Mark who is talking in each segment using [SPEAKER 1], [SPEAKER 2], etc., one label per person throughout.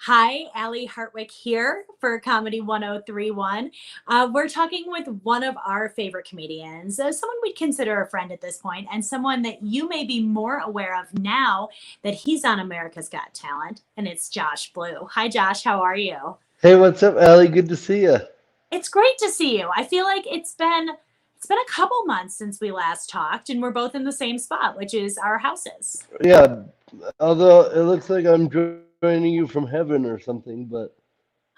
[SPEAKER 1] Hi, Allie Hartwick here for Comedy 1031. We're talking with one of our favorite comedians, someone we'd consider a friend at this point, and someone that you may be more aware of now that he's on America's Got Talent, and it's Josh Blue. Hi, Josh. How are you?
[SPEAKER 2] Hey, what's up, Allie? Good to see you.
[SPEAKER 1] It's great to see you. I feel like it's been a couple months since we last talked, and we're both in the same spot, which is our houses.
[SPEAKER 2] Yeah, although it looks like I'm joining you from heaven or something, but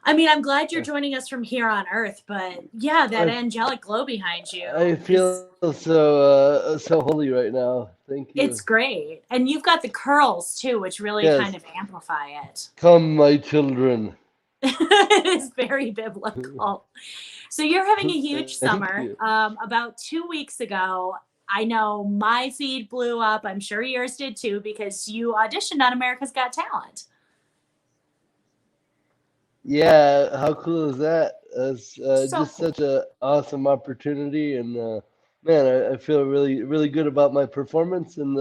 [SPEAKER 1] I mean, I'm glad
[SPEAKER 2] uh,
[SPEAKER 1] you're joining us from here on Earth, but yeah, that
[SPEAKER 2] I
[SPEAKER 1] angelic glow behind
[SPEAKER 2] I
[SPEAKER 1] you
[SPEAKER 2] feel
[SPEAKER 1] is
[SPEAKER 2] so holy right now. Thank you.
[SPEAKER 1] it's great. And you've got the curls too, which really
[SPEAKER 2] Yes,
[SPEAKER 1] kind of amplify it.
[SPEAKER 2] come, my children.
[SPEAKER 1] It is very biblical. So you're having a huge
[SPEAKER 2] Thank you.
[SPEAKER 1] summer. About 2 weeks ago, I know my feed blew up. I'm sure yours did too, because you auditioned on America's Got Talent.
[SPEAKER 2] Yeah, how cool is that? It's
[SPEAKER 1] So
[SPEAKER 2] just
[SPEAKER 1] cool.
[SPEAKER 2] such a awesome opportunity, and man, I feel really good about my performance, and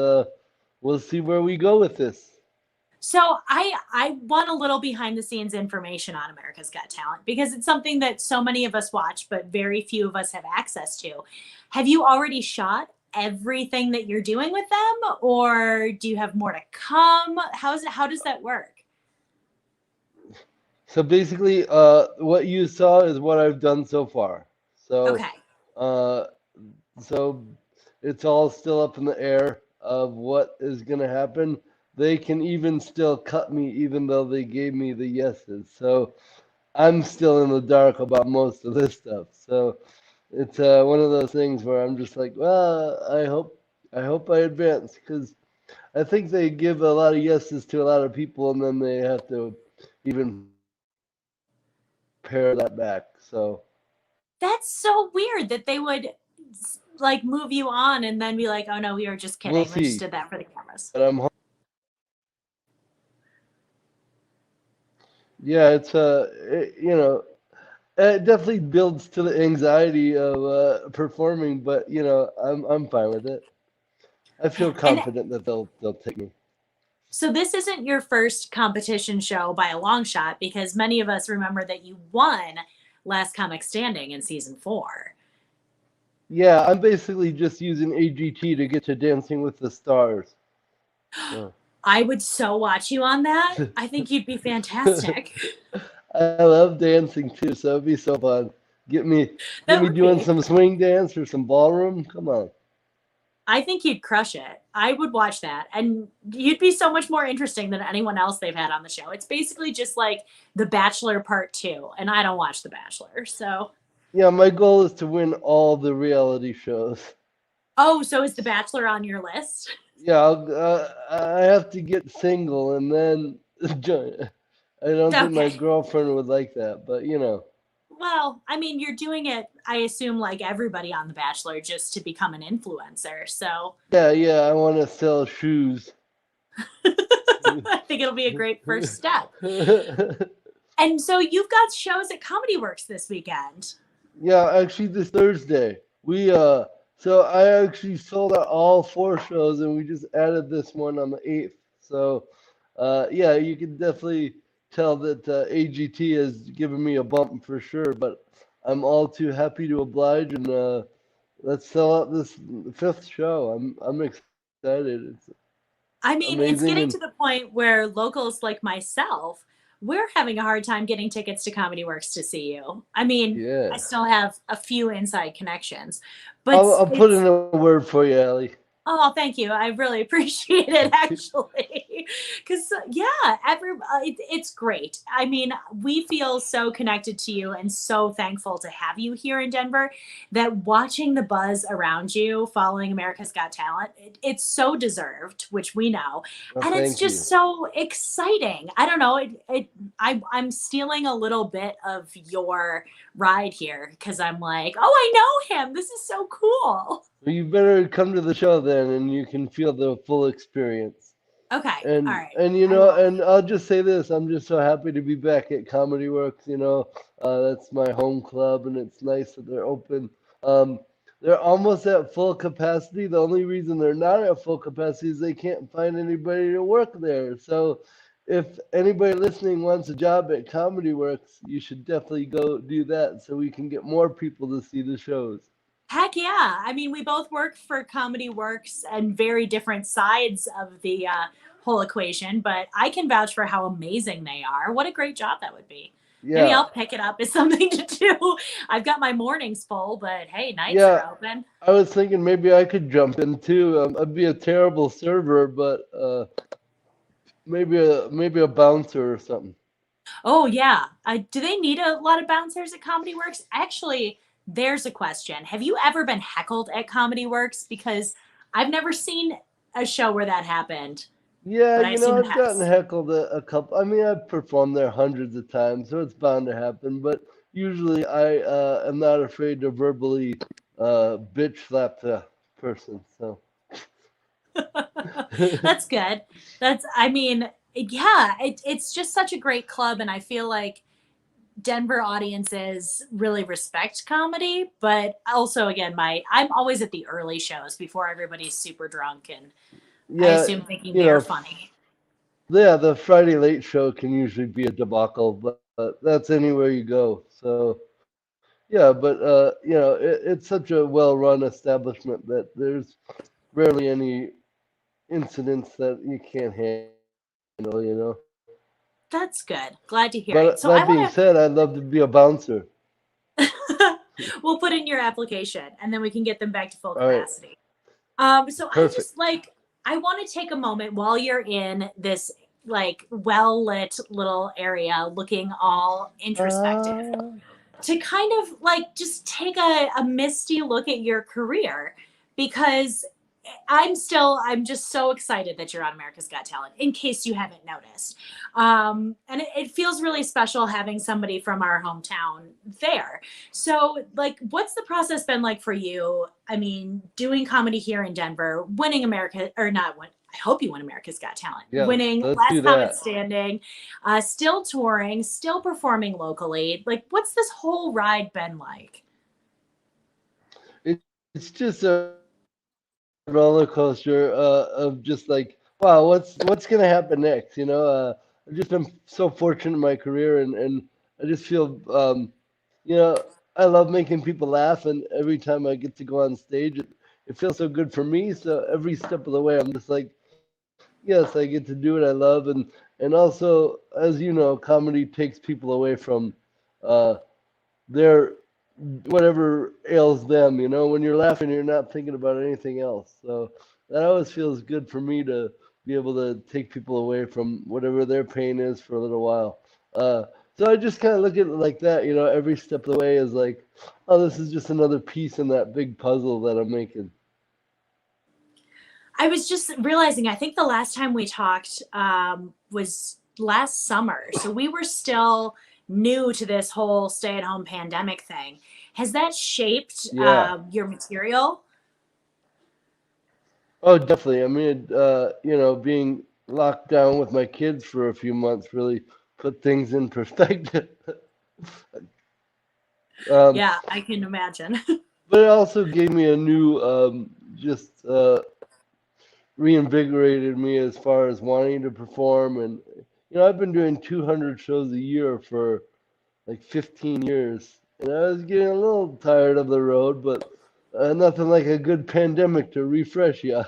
[SPEAKER 2] we'll see where we go with this.
[SPEAKER 1] So I want a little behind the scenes information on America's Got Talent because it's something that so many of us watch, but very few of us have access to. Have you already shot everything that you're doing with them, or do you have more to come? How does that work?
[SPEAKER 2] So basically, what you saw is what I've done so far. So,
[SPEAKER 1] Okay.
[SPEAKER 2] uh, so it's all still up in the air of what is going to happen. They can even still cut me, even though they gave me the yeses. So I'm still in the dark about most of this stuff. So it's one of those things where I'm just like, well, I hope I advance because I think they give a lot of yeses to a lot of people, and then they have to even pare that back. So
[SPEAKER 1] That's so weird that they would like move you on and then be like, "Oh no, we were just
[SPEAKER 2] we'll
[SPEAKER 1] kidding. We just
[SPEAKER 2] see.
[SPEAKER 1] did that for the cameras."
[SPEAKER 2] But I'm yeah, it's it definitely builds to the anxiety of performing, but I'm fine with it. I feel
[SPEAKER 1] And
[SPEAKER 2] confident that they'll take me.
[SPEAKER 1] so this isn't your first competition show by a long shot because many of us remember that you won Last Comic Standing in season 4.
[SPEAKER 2] Yeah, I'm basically just using AGT to get to Dancing with the Stars. So.
[SPEAKER 1] I would so watch you on that. I think you'd be fantastic.
[SPEAKER 2] I love dancing too, so it'd be so fun. Get
[SPEAKER 1] That
[SPEAKER 2] me
[SPEAKER 1] would
[SPEAKER 2] doing
[SPEAKER 1] be.
[SPEAKER 2] some swing dance or some ballroom. Come on.
[SPEAKER 1] I think you'd crush it. I would watch that. And you'd be so much more interesting than anyone else they've had on the show. It's basically just like The Bachelor Part 2. And I don't watch The Bachelor. So,
[SPEAKER 2] Yeah, my goal is to win all the reality shows.
[SPEAKER 1] oh, so is The Bachelor on your list?
[SPEAKER 2] Yeah, I have to get single and then join. I don't think my
[SPEAKER 1] Okay.
[SPEAKER 2] girlfriend would like that, but
[SPEAKER 1] Well, I mean, you're doing it, I assume, like everybody on The Bachelor, just to become an influencer. So
[SPEAKER 2] yeah, I want to sell shoes.
[SPEAKER 1] I think it'll be a great first step. And so you've got shows at Comedy Works this weekend.
[SPEAKER 2] Yeah, actually, this Thursday so I actually sold out all four shows, and we just added this one on the 8th. So, yeah, you can definitely tell that AGT has given me a bump for sure. But I'm all too happy to oblige, and let's sell out this fifth show. I'm excited. It's
[SPEAKER 1] I mean,
[SPEAKER 2] amazing,
[SPEAKER 1] it's
[SPEAKER 2] and
[SPEAKER 1] getting to the point where locals like myself, we're having a hard time getting tickets to Comedy Works to see you. I mean, I
[SPEAKER 2] yeah,
[SPEAKER 1] still have a few inside connections, but
[SPEAKER 2] I'll put in
[SPEAKER 1] it's
[SPEAKER 2] a word for you, Allie.
[SPEAKER 1] oh, thank you. I really appreciate it, actually, because yeah, it's great. I mean, we feel so connected to you and so thankful to have you here in Denver. That watching the buzz around you following America's Got Talent, it's so deserved, which we know,
[SPEAKER 2] Well,
[SPEAKER 1] and it's
[SPEAKER 2] thank you.
[SPEAKER 1] just so exciting. I don't know. I'm stealing a little bit of your ride here because I'm like, oh, I know him. This is so cool.
[SPEAKER 2] Well, you better come to the show then, and you can feel the full experience.
[SPEAKER 1] Okay. All
[SPEAKER 2] And
[SPEAKER 1] right.
[SPEAKER 2] and
[SPEAKER 1] I will.
[SPEAKER 2] and I'll just say this: I'm just so happy to be back at Comedy Works. That's my home club, and it's nice that they're open. Um, they're almost at full capacity. The only reason they're not at full capacity is they can't find anybody to work there. So if anybody listening wants a job at Comedy Works, you should definitely go do that so we can get more people to see the shows.
[SPEAKER 1] Heck yeah. I mean, we both work for Comedy Works and very different sides of the whole equation, but I can vouch for how amazing they are. What a great job that would be. Maybe
[SPEAKER 2] Yeah,
[SPEAKER 1] I'll pick it up as something to do. I've got my mornings full, but hey, nights
[SPEAKER 2] yeah.
[SPEAKER 1] are open.
[SPEAKER 2] I was thinking maybe I could jump in too. I'd be a terrible server, but maybe a bouncer or something.
[SPEAKER 1] Oh yeah. Do they need a lot of bouncers at Comedy Works? Actually, there's a question. Have you ever been heckled at Comedy Works? Because I've never seen a show where that happened,
[SPEAKER 2] Yeah,
[SPEAKER 1] but I assume it
[SPEAKER 2] I've gotten
[SPEAKER 1] has.
[SPEAKER 2] heckled a couple. I mean, I've performed there hundreds of times, so it's bound to happen. But usually, I am not afraid to verbally bitch slap the person. So
[SPEAKER 1] That's good. I mean, yeah, it's just such a great club. And I feel like Denver audiences really respect comedy. But also, again, I'm always at the early shows before everybody's super drunk. And I
[SPEAKER 2] yeah,
[SPEAKER 1] assume thinking
[SPEAKER 2] you
[SPEAKER 1] they're
[SPEAKER 2] know,
[SPEAKER 1] funny.
[SPEAKER 2] yeah, the Friday late show can usually be a debacle, but that's anywhere you go. So yeah, but it's such a well-run establishment that there's rarely any incidents that you can't handle.
[SPEAKER 1] That's good. Glad to hear it.
[SPEAKER 2] But
[SPEAKER 1] So I
[SPEAKER 2] that being
[SPEAKER 1] want
[SPEAKER 2] said, I'd love to be a bouncer.
[SPEAKER 1] to, we'll put in your application and then we can get them back to full
[SPEAKER 2] All right,
[SPEAKER 1] capacity. So I
[SPEAKER 2] perfect.
[SPEAKER 1] just like, I want to take a moment while you're in this like well lit little area looking all introspective
[SPEAKER 2] Uh,
[SPEAKER 1] to kind of like just take a misty look at your career because I'm just so excited that you're on America's Got Talent in case you haven't noticed. And it feels really special having somebody from our hometown there. So like, what's the process been like for you? I mean, doing comedy here in Denver, winning America or not win, I hope you win America's Got Talent,
[SPEAKER 2] yes,
[SPEAKER 1] winning
[SPEAKER 2] let's do
[SPEAKER 1] Last Comic
[SPEAKER 2] that.
[SPEAKER 1] Standing, still touring, still performing locally. Like, what's this whole ride been like?
[SPEAKER 2] It, it's just a roller coaster of just like, wow, what's gonna happen next? I've just been so fortunate in my career, and I just feel, you know, I love making people laugh, and every time I get to go on stage, it feels so good for me. So every step of the way, I'm just like, yes, I get to do what I love, and also, as you know, comedy takes people away from uh, their whatever ails them. When you're laughing, you're not thinking about anything else. So that always feels good for me to be able to take people away from whatever their pain is for a little while. Uh, so I just kind of look at it like that. Every step of the way is like, oh, this is just another piece in that big puzzle that I'm making.
[SPEAKER 1] I was just realizing, I think the last time we talked was last summer. So we were still new to this whole stay at home pandemic thing. Has that shaped
[SPEAKER 2] Yeah.
[SPEAKER 1] your material?
[SPEAKER 2] Oh, definitely. I mean, being locked down with my kids for a few months really put things in perspective. Um,
[SPEAKER 1] Yeah, I can imagine.
[SPEAKER 2] but it also gave me a new, just reinvigorated me as far as wanting to perform. And, I've been doing 200 shows a year for like 15 years. And I was getting a little tired of the road, but nothing like a good pandemic to refresh you.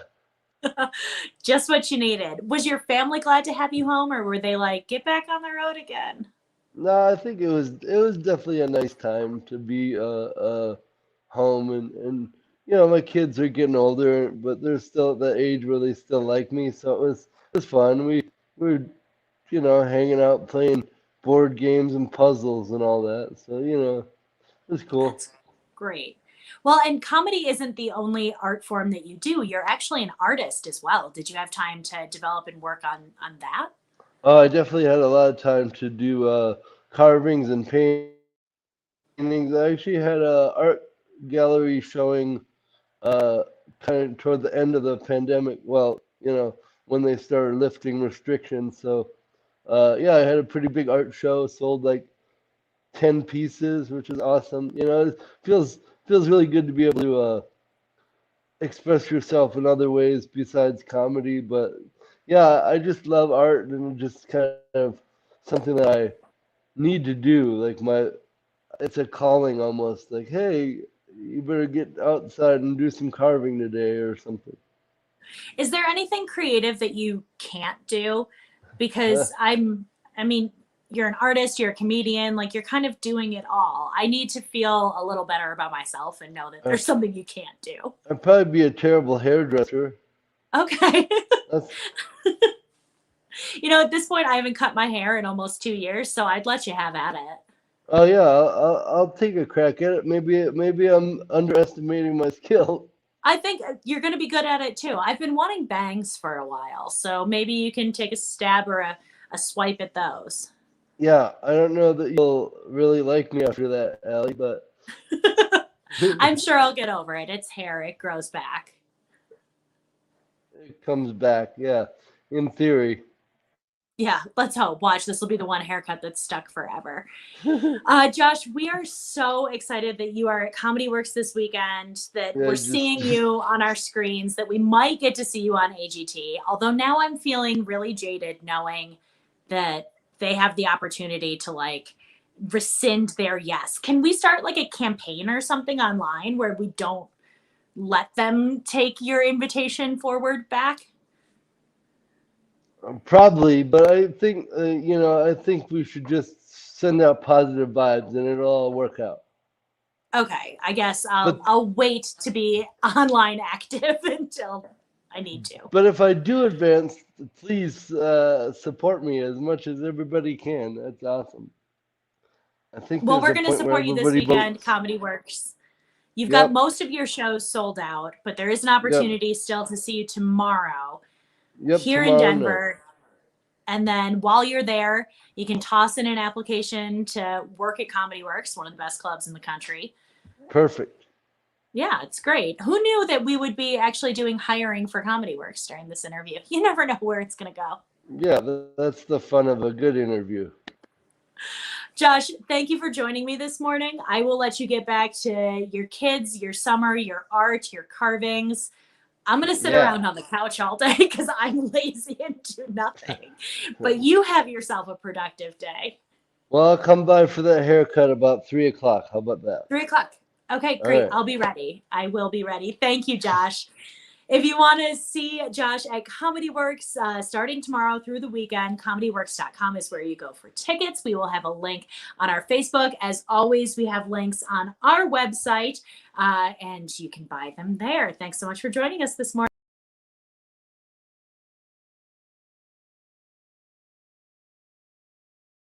[SPEAKER 1] Just what you needed. Was your family glad to have you home, or were they like, get back on the road again?
[SPEAKER 2] No, I think it was definitely a nice time to be home, and my kids are getting older, but they're still at the age where they still like me, so it was fun. We were hanging out playing board games and puzzles and all that, so it was cool.
[SPEAKER 1] That's great. Well, and comedy isn't the only art form that you do. You're actually an artist as well. Did you have time to develop and work on that?
[SPEAKER 2] I definitely had a lot of time to do carvings and paintings. I actually had a art gallery showing uh, kind of toward the end of the pandemic. Well, when they started lifting restrictions. So, yeah, I had a pretty big art show, sold like 10 pieces, which is awesome. It feels really good to be able to express yourself in other ways besides comedy. But, Yeah, I just love art and just kind of something that I need to do. Like it's a calling almost. Like, hey, you better get outside and do some carving today or something.
[SPEAKER 1] Is there anything creative that you can't do? Because I mean, you're an artist, you're a comedian, like you're kind of doing it all. I need to feel a little better about myself and know that
[SPEAKER 2] I-
[SPEAKER 1] there's something you can't do.
[SPEAKER 2] I'd probably be a terrible hairdresser.
[SPEAKER 1] Okay.
[SPEAKER 2] That's
[SPEAKER 1] You know, at this point, I haven't cut my hair in almost 2 years, so I'd let you have at it.
[SPEAKER 2] oh yeah, I'll take a crack at it. Maybe I'm underestimating my skill.
[SPEAKER 1] I think you're going to be good at it too. I've been wanting bangs for a while, so maybe you can take a stab or a swipe at those.
[SPEAKER 2] Yeah, I don't know that you'll really like me after that, Allie, but
[SPEAKER 1] I'm sure I'll get over it. It's hair, it grows back.
[SPEAKER 2] it comes back. Yeah, in theory.
[SPEAKER 1] Yeah, let's hope. Watch, this will be the one haircut that's stuck forever. Josh, we are so excited that you are at Comedy Works this weekend, that
[SPEAKER 2] Yeah,
[SPEAKER 1] we're
[SPEAKER 2] just-
[SPEAKER 1] seeing you on our screens, that we might get to see you on AGT. Although now I'm feeling really jaded knowing that they have the opportunity to like rescind their yes. Can we start like a campaign or something online where we don't let them take your invitation forward back?
[SPEAKER 2] Probably, but I think I think we should just send out positive vibes and it'll all work out.
[SPEAKER 1] Okay, I guess
[SPEAKER 2] But
[SPEAKER 1] I'll wait to be online active until I need to.
[SPEAKER 2] but if I do advance, please support me as much as everybody can. That's awesome. I think
[SPEAKER 1] Well,
[SPEAKER 2] there's
[SPEAKER 1] we're
[SPEAKER 2] a
[SPEAKER 1] going to
[SPEAKER 2] point where
[SPEAKER 1] support you this
[SPEAKER 2] everybody
[SPEAKER 1] weekend,
[SPEAKER 2] votes.
[SPEAKER 1] Comedy Works. You've got
[SPEAKER 2] Yep,
[SPEAKER 1] most of your shows sold out, but there is an
[SPEAKER 2] yep,
[SPEAKER 1] opportunity still to see you tomorrow
[SPEAKER 2] yep.
[SPEAKER 1] here in
[SPEAKER 2] Tomorrow night.
[SPEAKER 1] Denver. And then while you're there, you can toss in an application to work at Comedy Works, one of the best clubs in the country.
[SPEAKER 2] Perfect.
[SPEAKER 1] Yeah, it's great. Who knew that we would be actually doing hiring for Comedy Works during this interview? You never know where it's going to go.
[SPEAKER 2] Yeah, that's the fun of a good interview.
[SPEAKER 1] Josh, thank you for joining me this morning. I will let you get back to your kids, your summer, your art, your carvings. I'm going to sit
[SPEAKER 2] Yeah.
[SPEAKER 1] around on the couch all day because I'm lazy and do nothing. But you have yourself a productive day.
[SPEAKER 2] Well, I'll come by for that haircut about 3 o'clock. How about that?
[SPEAKER 1] 3 o'clock. Okay,
[SPEAKER 2] All
[SPEAKER 1] great.
[SPEAKER 2] right.
[SPEAKER 1] I'll be ready. I will be ready. Thank you, Josh. If you want to see Josh at Comedy Works starting tomorrow through the weekend, comedyworks.com is where you go for tickets. We will have a link on our Facebook. As always, we have links on our website, and you can buy them there. Thanks so much for joining us this morning.